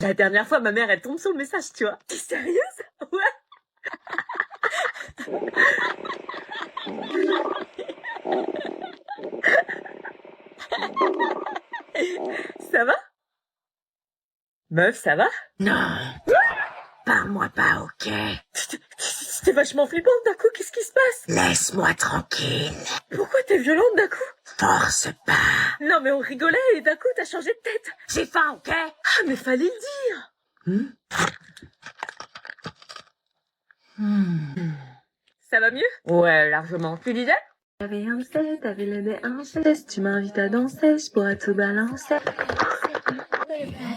La dernière fois, ma mère, elle tombe sur le message, tu vois. T'es sérieuse? Ouais. Ça va? Meuf, ça va? Non. Parle-moi pas, ok? C'était vachement flippant d'un coup, qu'est-ce qui se passe? Laisse-moi tranquille. Pourquoi t'es violente d'un coup? Force pas. Non mais on rigolait et d'un coup t'as changé de tête. J'ai faim, ok? Ah mais fallait le dire. Ça va mieux? Ouais, largement. Tu disais? T'avais un set, t'avais le nez un geste, tu m'invites à danser, je pourrais tout balancer.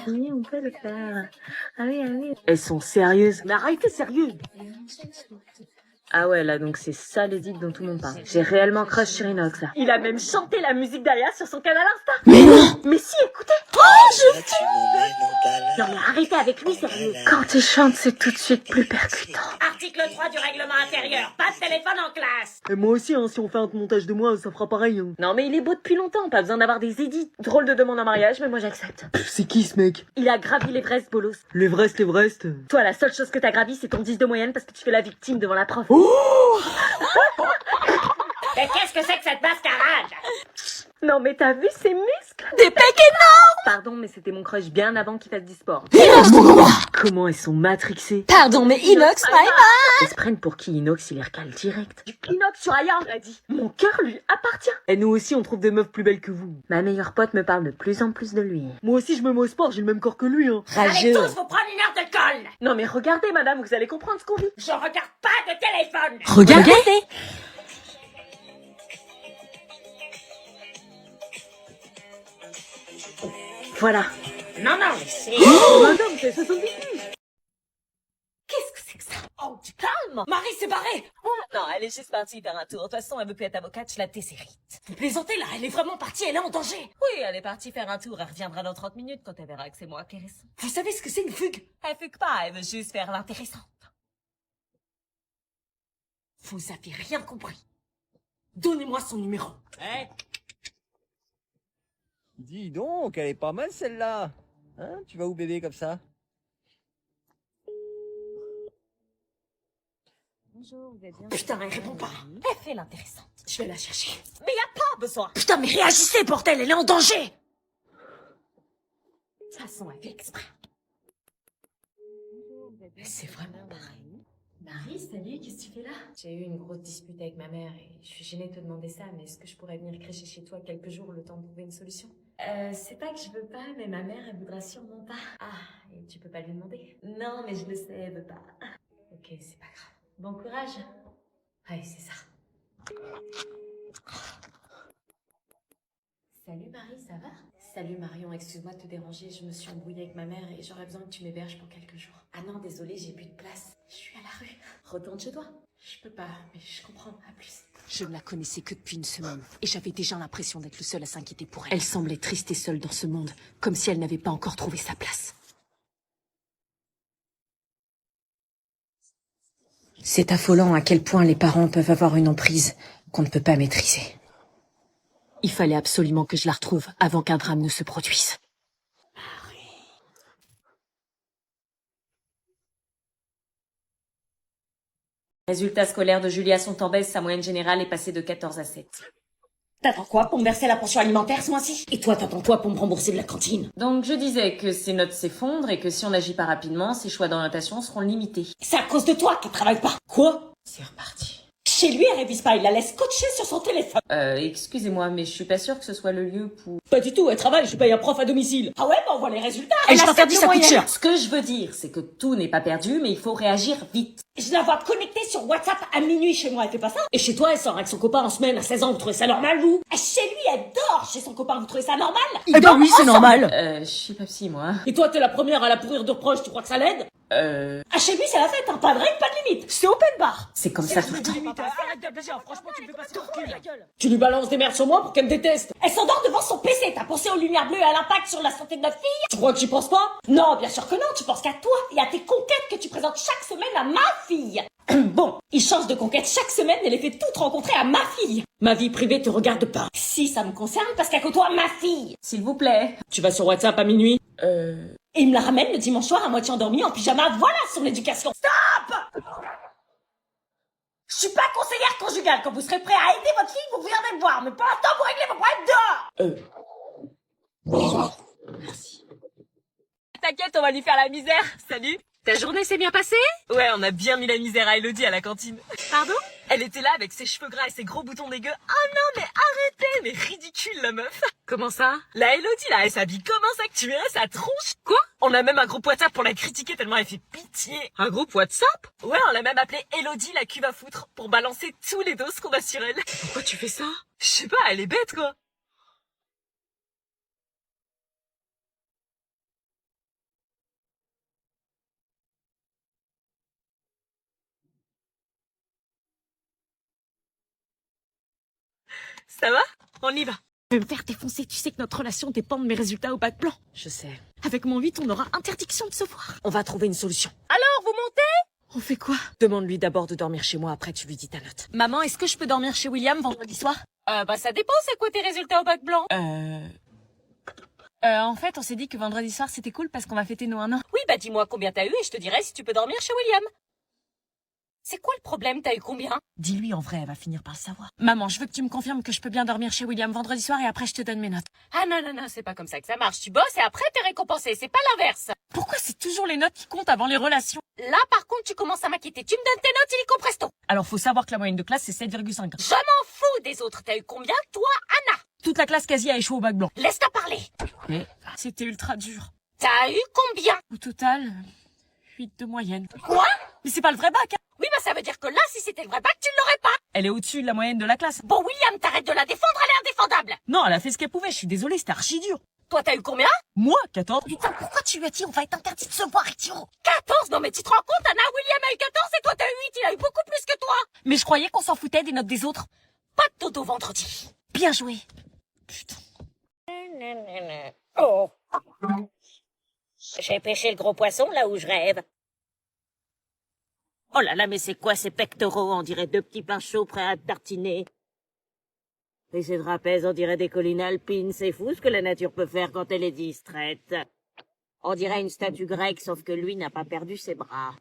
Oui, on peut le faire. Ah oui, ah oui. Elles sont sérieuses. Mais arrêtez, sérieux. Ah ouais, là, donc c'est ça l'édite dont tout le monde parle. J'ai réellement crush sur Inox, là. Il a même chanté la musique derrière sur son canal Insta. Mais non! Mais si, écoutez. Non mais arrêtez avec lui, sérieux. Quand tu chantes, c'est tout de suite plus percutant. Article 3 du règlement intérieur. Pas de téléphone en classe. Et moi aussi, hein, si on fait un montage de moi, ça fera pareil. Hein. Non mais il est beau depuis longtemps, pas besoin d'avoir des édits. Drôle de demande en mariage, mais moi j'accepte. C'est qui ce mec? Il a gravi l'Everest, bolos. L'Everest. Toi, la seule chose que t'as gravi, c'est ton 10 de moyenne parce que tu fais la victime devant la prof. Mais qu'est-ce que c'est que cette mascarade? Non mais t'as vu ses muscles? Des pecs énormes! Pardon, mais c'était mon crush bien avant qu'il fasse du sport. Inox, mon combat! Comment elles sont matrixées? Pardon, mais Inox, my man! Elles se prennent pour qui Inox, il les recale direct. Inox sur Aya, a dit. Mon cœur lui appartient. Et nous aussi, on trouve des meufs plus belles que vous. Ma meilleure pote me parle de plus en plus de lui. Moi aussi, je me mets au sport, j'ai le même corps que lui, hein. Allez tous vous prendre une heure de colle! Non mais regardez, madame, vous allez comprendre ce qu'on vit. Je regarde pas de téléphone! Regardez. Voilà. Non, mais c'est... Madame, c'est 70 piges. Qu'est-ce que c'est que ça? Oh, tu calmes! Marie s'est barrée! Non, elle est juste partie faire un tour. De toute façon, elle veut plus être avocate, je la tessérite. Vous plaisantez là, elle est vraiment partie, elle est en danger! Oui, elle est partie faire un tour. Elle reviendra dans 30 minutes quand elle verra que c'est moi qui reste. Vous savez ce que c'est une fugue? Elle fugue pas, elle veut juste faire l'intéressante. Vous avez rien compris. Donnez-moi son numéro. Hein? Dis donc, elle est pas mal celle-là. Hein, tu vas où bébé comme ça? Bonjour, vous êtes bien? Putain, elle répond pas. Elle fait l'intéressante. Je vais la chercher. Mais y a pas besoin. Putain, mais réagissez, bordel, elle est en danger! De toute façon, elle fait exprès. C'est vraiment pareil. Marie, salut, qu'est-ce que tu fais là? J'ai eu une grosse dispute avec ma mère et je suis gênée de te demander ça, mais est-ce que je pourrais venir crècher chez toi quelques jours le temps de trouver une solution? C'est pas que je veux pas, mais ma mère, elle voudra sûrement pas. Ah, et tu peux pas lui demander? Non, mais je le sais, elle veut pas. Ok, c'est pas grave. Bon courage. Ouais, c'est ça. Salut Marie, ça va? Salut Marion, excuse-moi de te déranger, je me suis embrouillée avec ma mère et j'aurais besoin que tu m'héberges pour quelques jours. Ah non, désolée, j'ai plus de place. Je suis à la rue. Retourne chez toi. Je peux pas, mais je comprends. À plus. Je ne la connaissais que depuis une semaine, et j'avais déjà l'impression d'être le seul à s'inquiéter pour elle. Elle semblait triste et seule dans ce monde, comme si elle n'avait pas encore trouvé sa place. C'est affolant à quel point les parents peuvent avoir une emprise qu'on ne peut pas maîtriser. Il fallait absolument que je la retrouve avant qu'un drame ne se produise. Résultats scolaires de Julia sont en baisse, sa moyenne générale est passée de 14 à 7. T'attends quoi pour me verser la pension alimentaire ce mois-ci? Et toi, t'attends quoi pour me rembourser de la cantine? Donc je disais que ses notes s'effondrent et que si on n'agit pas rapidement, ses choix d'orientation seront limités. C'est à cause de toi qu'elle travaille pas. Quoi? C'est reparti. Chez lui, elle révise pas, il la laisse coacher sur son téléphone. Excusez-moi, mais je suis pas sûre que ce soit le lieu pour... Pas du tout, elle travaille, je paye un prof à domicile. Ah ouais, bah on voit les résultats. Et Elle je a t'interdis, 7 ça de coûte moyenne. cher. Ce que je veux dire, c'est que tout n'est pas perdu, mais il faut réagir vite. Je la vois connectée sur WhatsApp à minuit chez moi, elle fait pas ça? Et chez toi, elle sort avec son copain en semaine à 16 ans, vous trouvez ça normal, vous? Et chez lui, elle dort chez son copain, vous trouvez ça normal? Ils dorment oui, c'est ensemble. normal. Je suis pas psy, moi. Et toi, t'es la première à la pourrir de reproches, tu crois que ça l'aide? Ah, chez lui, c'est la fête, hein, pas de règles, pas de limite. C'est open bar. C'est comme ça tout le temps. Arrête d'ablager, franchement, tu me fais passer pour cul. Tu lui balances des merdes sur moi pour qu'elle me déteste. Elle s'endort devant son PC, t'as pensé aux lumières bleues et à l'impact sur la santé de notre fille? Tu crois que j'y pense pas? Non, bien sûr que non, tu penses qu'à toi et à tes conquêtes que tu présentes chaque semaine à ma fille. Bon, il change de conquête chaque semaine et les fait toutes rencontrer à ma fille. Ma vie privée te regarde pas. Si, ça me concerne parce qu'elle côtoie ma fille. S'il vous plaît. Tu vas sur WhatsApp à minuit? Et il me la ramène le dimanche soir à moitié endormie en pyjama. Voilà son éducation. Stop! Je suis pas conseillère conjugale. Quand vous serez prêt à aider votre fille, vous viendrez me voir. Mais pour l'instant, vous réglez vos problèmes dehors. Merci. T'inquiète, on va lui faire la misère. Salut. Ta journée s'est bien passée? Ouais, on a bien mis la misère à Elodie à la cantine. Pardon? Elle était là avec ses cheveux gras et ses gros boutons dégueux. Oh non, mais arrêtez, mais ridicule la meuf. Comment ça? La Elodie là, elle s'habille comme un sac, tu verrais sa tronche. Quoi? On a même un groupe WhatsApp pour la critiquer tellement elle fait pitié. Un groupe WhatsApp? Ouais, on l'a même appelée Elodie la cuve à foutre pour balancer tous les doses qu'on a sur elle. Pourquoi tu fais ça? Je sais pas, elle est bête quoi. Ça va? On y va. Je vais me faire défoncer, tu sais que notre relation dépend de mes résultats au bac blanc. Je sais. Avec mon 8, on aura interdiction de se voir. On va trouver une solution. Alors, vous montez? On fait quoi? Demande-lui d'abord de dormir chez moi, après tu lui dis ta note. Maman, est-ce que je peux dormir chez William vendredi soir? Bah ça dépend, c'est quoi tes résultats au bac blanc? En fait, on s'est dit que vendredi soir, c'était cool parce qu'on va fêter nos 1 an. Oui, bah dis-moi combien t'as eu et je te dirai si tu peux dormir chez William. C'est quoi le problème? T'as eu combien? Dis-lui, en vrai, elle va finir par le savoir. Maman, je veux que tu me confirmes que je peux bien dormir chez William vendredi soir et après je te donne mes notes. Ah non, non, non, c'est pas comme ça que ça marche. Tu bosses et après t'es récompensé, c'est pas l'inverse. Pourquoi c'est toujours les notes qui comptent avant les relations? Là, par contre, tu commences à m'inquiéter. Tu me donnes tes notes illico presto. Alors, faut savoir que la moyenne de classe, c'est 7,5. Je m'en fous des autres. T'as eu combien, toi, Anna? Toute la classe quasi a échoué au bac blanc. Laisse-toi parler. Mais c'était ultra dur. T'as eu combien? Au total, 8 de moyenne. Quoi? Mais c'est pas le vrai bac, hein. Oui, bah ça veut dire que là, si c'était le vrai bac, tu ne l'aurais pas. Elle est au-dessus de la moyenne de la classe. Bon, William, t'arrêtes de la défendre, elle est indéfendable. Non, elle a fait ce qu'elle pouvait, je suis désolée, c'était archi dur. Toi, t'as eu combien? Moi, 14. Putain, pourquoi tu lui as dit on va être interdit de se voir, idiot? 14? Non, mais tu te rends compte, Anna, William a eu 14 et toi t'as eu 8, il a eu beaucoup plus que toi. Mais je croyais qu'on s'en foutait des notes des autres. Pas de dodo vendredi. Bien joué. Putain. Oh. J'ai pêché le gros poisson là où je rêve. Oh là là, mais c'est quoi ces pectoraux? On dirait 2 petits pains chauds prêts à tartiner. Et ces trapèzes, on dirait des collines alpines. C'est fou ce que la nature peut faire quand elle est distraite. On dirait une statue grecque, sauf que lui n'a pas perdu ses bras.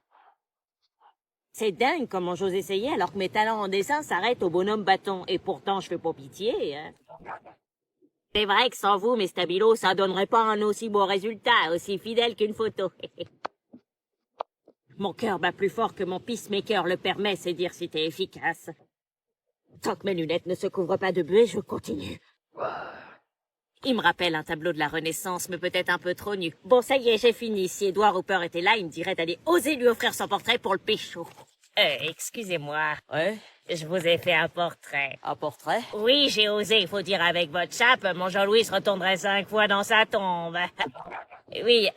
C'est dingue comment j'ose essayer alors que mes talents en dessin s'arrêtent au bonhomme bâton. Et pourtant, je fais pas pitié, hein. C'est vrai que sans vous, mes stabilos, ça donnerait pas un aussi beau résultat, aussi fidèle qu'une photo. Mon cœur bat plus fort que mon peacemaker le permet, c'est dire si t'es efficace. Tant que mes lunettes ne se couvrent pas de buée, je continue. Il me rappelle un tableau de la Renaissance, mais peut-être un peu trop nu. Bon, ça y est, j'ai fini. Si Edward Hopper était là, il me dirait d'aller oser lui offrir son portrait pour le pécho. Excusez-moi. Ouais? Je vous ai fait un portrait. Un portrait? Oui, j'ai osé, il faut dire avec votre chape, mon Jean-Louis se retournerait 5 fois dans sa tombe. Oui,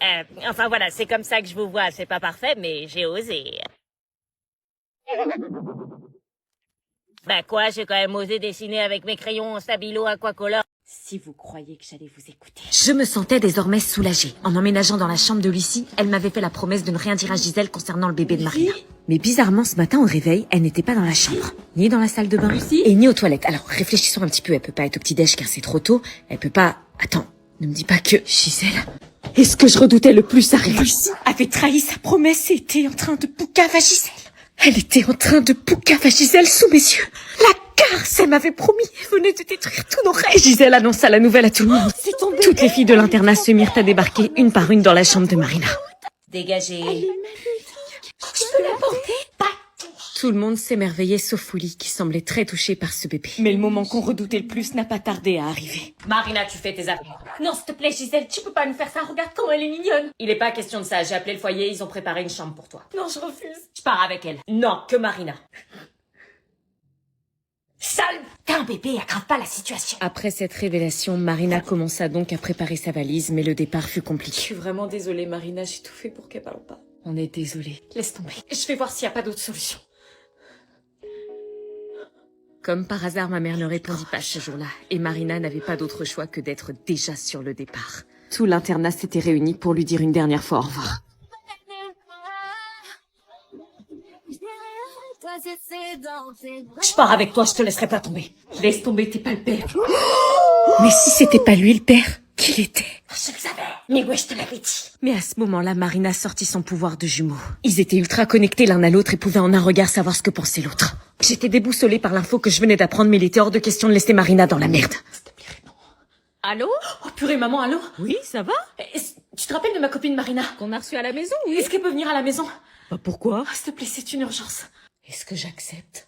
enfin voilà, c'est comme ça que je vous vois. C'est pas parfait, mais j'ai osé. Bah quoi, j'ai quand même osé dessiner avec mes crayons en stabilo aquacolor. Si vous croyez que j'allais vous écouter. Je me sentais désormais soulagée. En emménageant dans la chambre de Lucie, elle m'avait fait la promesse de ne rien dire à Gisèle concernant le bébé de Marina. Mais bizarrement, ce matin au réveil, elle n'était pas dans la chambre, ni dans la salle de bain, et ni aux toilettes. Alors, réfléchissons un petit peu, elle peut pas être au petit-déj car c'est trop tôt, elle peut pas... Attends, ne me dis pas que... Gisèle... Et ce que je redoutais le plus arrive. Lucie avait trahi sa promesse et était en train de poucave à Gisèle. Elle était en train de poucave à Gisèle sous mes yeux. La garce, elle m'avait promis, elle venait de détruire tous nos rêves. Gisèle annonça la nouvelle à tout le monde. Toutes les filles de l'internat se mirent à débarquer une par une dans la chambre de Marina. Dégagez. Je peux la porter? Pas. Tout le monde s'émerveillait sauf Willy qui semblait très touché par ce bébé. Mais le moment qu'on redoutait le plus n'a pas tardé à arriver. Marina, tu fais tes affaires. Non, s'il te plaît, Gisèle, tu peux pas nous faire ça. Regarde comment elle est mignonne. Il est pas question de ça, j'ai appelé le foyer, ils ont préparé une chambre pour toi. Non, je refuse. Je pars avec elle. Non, que Marina. Sale. T'es un bébé, aggrave pas la situation. Après cette révélation, Marina commença donc à préparer sa valise, mais le départ fut Je compliqué. suis vraiment désolée, Marina, j'ai tout fait pour qu'elle parle pas. On est désolé. Laisse tomber. Je vais voir s'il y a pas d'autre solution. Comme par hasard, ma mère ne répondit pas ce jour-là, et Marina n'avait pas d'autre choix que d'être déjà sur le départ. Tout l'internat s'était réuni pour lui dire une dernière fois au revoir. Je pars avec toi, je te laisserai pas tomber. Laisse tomber, t'es pas le père. Mais si c'était pas lui le père, qui l'était? Je le savais. Mais ouais, je te l'avais dit. Mais à ce moment-là, Marina sortit son pouvoir de jumeau. Ils étaient ultra connectés l'un à l'autre et pouvaient en un regard savoir ce que pensait l'autre. J'étais déboussolée par l'info que je venais d'apprendre, mais il était hors de question de laisser Marina dans la merde. S'il te plaît, réponds. Allô? Oh purée, maman, allô? Oui, ça va? Tu te rappelles de ma copine Marina? Qu'on a reçu à la maison, oui. Est-ce qu'elle peut venir à la maison? Bah pourquoi? S'il te plaît, c'est une urgence. Est-ce que j'accepte?